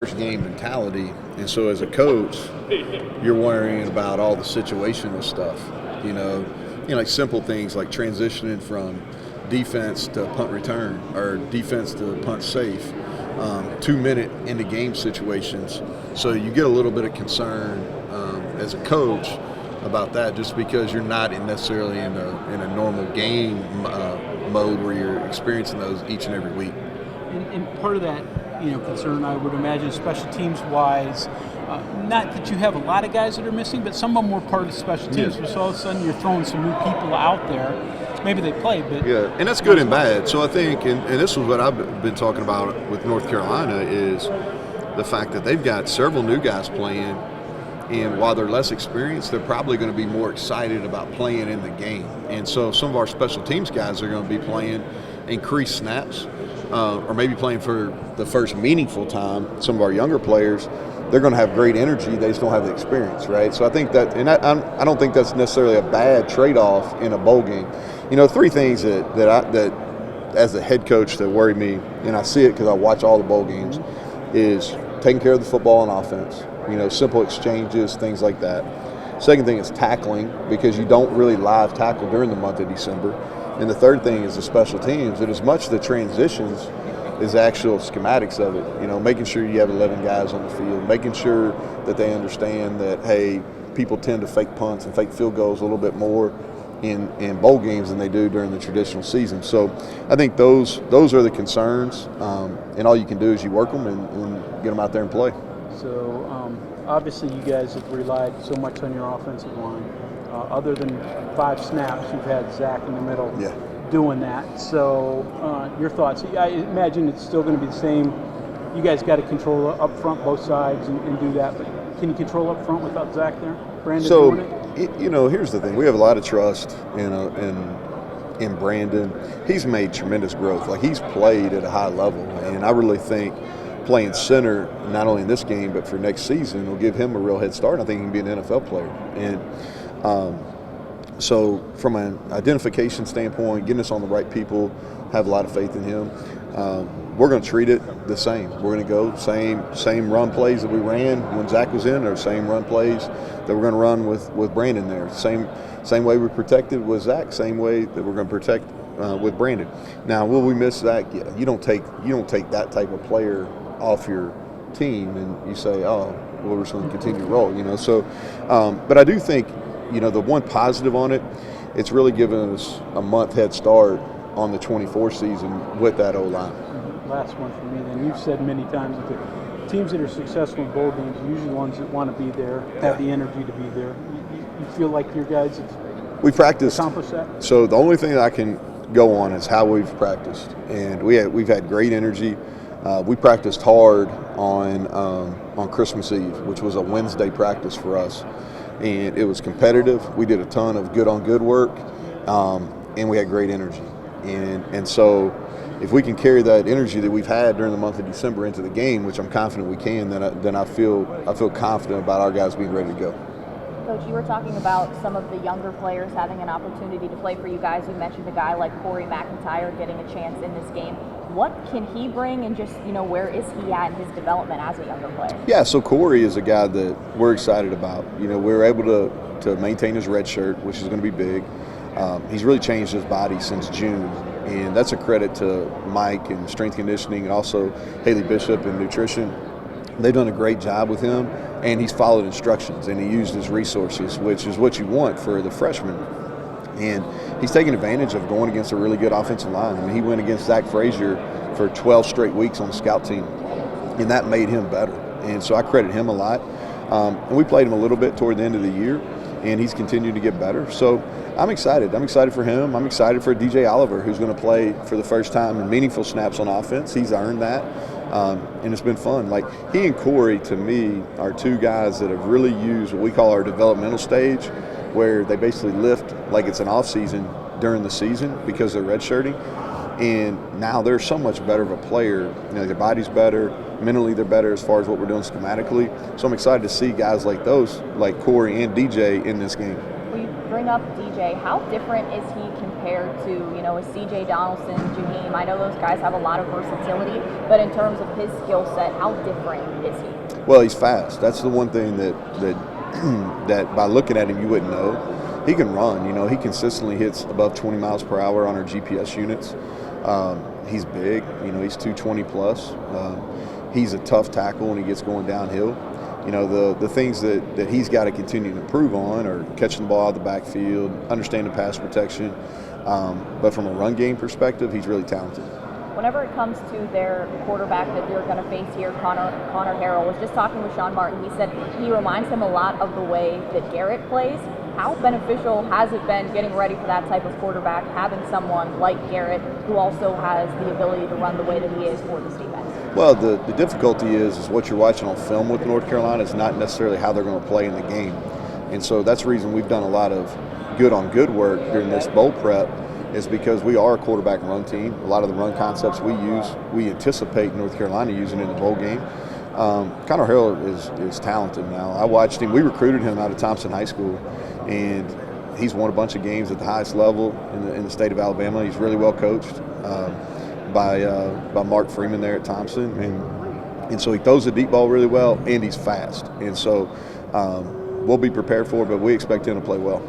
first game mentality, and so as a coach, you're worrying about all the situational stuff. Like simple things like transitioning from defense to punt return or defense to punt safe, 2 minute into game situations. So you get a little bit of concern as a coach about that, just because you're not necessarily in a normal game mode where you're experiencing those each and every week. And part of that, concern, I would imagine, special teams wise, not that you have a lot of guys that are missing, but some of them were part of special teams. Yeah. So all of a sudden you're throwing some new people out there. Maybe they play, but yeah, and that's good and bad. So I think, and this is what I've been talking about with North Carolina, is the fact that they've got several new guys playing, and while they're less experienced, they're probably going to be more excited about playing in the game. And so some of our special teams guys are going to be playing increased snaps, or maybe playing for the first meaningful time. Some of our younger players, they're going to have great energy. They just don't have the experience, right? So I think that, and I don't think that's necessarily a bad trade-off in a bowl game. Three things that as a head coach that worry me, and I see it because I watch all the bowl games, is taking care of the football and offense. Simple exchanges, things like that. Second thing is tackling, because you don't really live tackle during the month of December. And the third thing is the special teams. And as much the transitions is the actual schematics of it. Making sure you have 11 guys on the field, making sure that they understand that, hey, people tend to fake punts and fake field goals a little bit more in bowl games than they do during the traditional season. So I think those are the concerns, and all you can do is you work them and get them out there and play. So obviously you guys have relied so much on your offensive line. Other than 5 snaps, you've had Zach in the middle doing that. So your thoughts? I imagine it's still going to be the same. You guys got to control up front, both sides, and do that. But can you control up front without Zach there? Brandon doing it? Here's the thing. We have a lot of trust in Brandon. He's made tremendous growth. Like, he's played at a high level, and I really think playing center, not only in this game but for next season, will give him a real head start. I think he can be an NFL player. And so from an identification standpoint, getting us on the right people, have a lot of faith in him. We're going to treat it the same. We're going to go same run plays that we ran when Zach was in, or same run plays that we're going to run with Brandon there. Same way we protected with Zach, same way that we're going to protect with Brandon. Now, will we miss Zach? Yeah. You don't take that type of player off your team and you say, oh, well, we're just going to continue to roll. So, but I do think, the one positive on it, it's really given us a month head start on the 24 season with that O-line. Last one for me then. You've said many times that the teams that are successful in bowl games are usually ones that want to be there, have the energy to be there. You feel like your guys have we practiced, accomplished that? So the only thing that I can go on is how we've practiced. And we've had great energy. We practiced hard on Christmas Eve, which was a Wednesday practice for us. And it was competitive. We did a ton of good-on-good work, and we had great energy. And so if we can carry that energy that we've had during the month of December into the game, which I'm confident we can, then I feel confident about our guys being ready to go. Coach, you were talking about some of the younger players having an opportunity to play for you guys. You mentioned a guy like Cory McIntyre getting a chance in this game. What can he bring, and just, where is he at in his development as a younger player? Yeah, so Cory is a guy that we're excited about. We were able to maintain his red shirt, which is going to be big. He's really changed his body since June, and that's a credit to Mike and strength conditioning, and also Haley Bishop in nutrition. They've done a great job with him, and he's followed instructions, and he used his resources, which is what you want for the freshman. And he's taking advantage of going against a really good offensive line. I mean, he went against Zach Frazier for 12 straight weeks on the scout team, and that made him better. And so I credit him a lot. And we played him a little bit toward the end of the year, and he's continued to get better. So I'm excited. I'm excited for him. I'm excited for DJ Oliver, who's going to play for the first time in meaningful snaps on offense. He's earned that, and it's been fun. Like, he and Cory, to me, are two guys that have really used what we call our developmental stage, where they basically lift like it's an off season during the season because they're redshirting. And now they're so much better of a player. Their body's better, mentally they're better as far as what we're doing schematically. So I'm excited to see guys like those, like Cory and DJ, in this game. Well, you bring up DJ. How different is he compared to, a CJ Donaldson, Jaheim? I know those guys have a lot of versatility, but in terms of his skill set, how different is he? Well, he's fast. That's the one thing that that by looking at him you wouldn't know. He can run. He consistently hits above 20 miles per hour on our GPS units. He's big. He's 220 plus. He's a tough tackle when he gets going downhill. The things that he's got to continue to improve on are catching the ball out of the backfield, understanding pass protection. But from a run game perspective, he's really talented. Whenever it comes to their quarterback that they're going to face here, Conor Harrell, was just talking with Sean Martin. He said he reminds him a lot of the way that Garrett plays. How beneficial has it been getting ready for that type of quarterback, having someone like Garrett who also has the ability to run the way that he is for this defense? Well, the difficulty is what you're watching on film with North Carolina is not necessarily how they're going to play in the game. And so that's the reason we've done a lot of good work during this bowl prep, is because we are a quarterback run team. A lot of the run concepts we use, we anticipate North Carolina using in the bowl game. Conor Rhoda is talented now. I watched him. We recruited him out of Thompson High School, and he's won a bunch of games at the highest level in the state of Alabama. He's really well coached by Mark Freeman there at Thompson, and so he throws the deep ball really well, and he's fast. And so we'll be prepared for it, but we expect him to play well.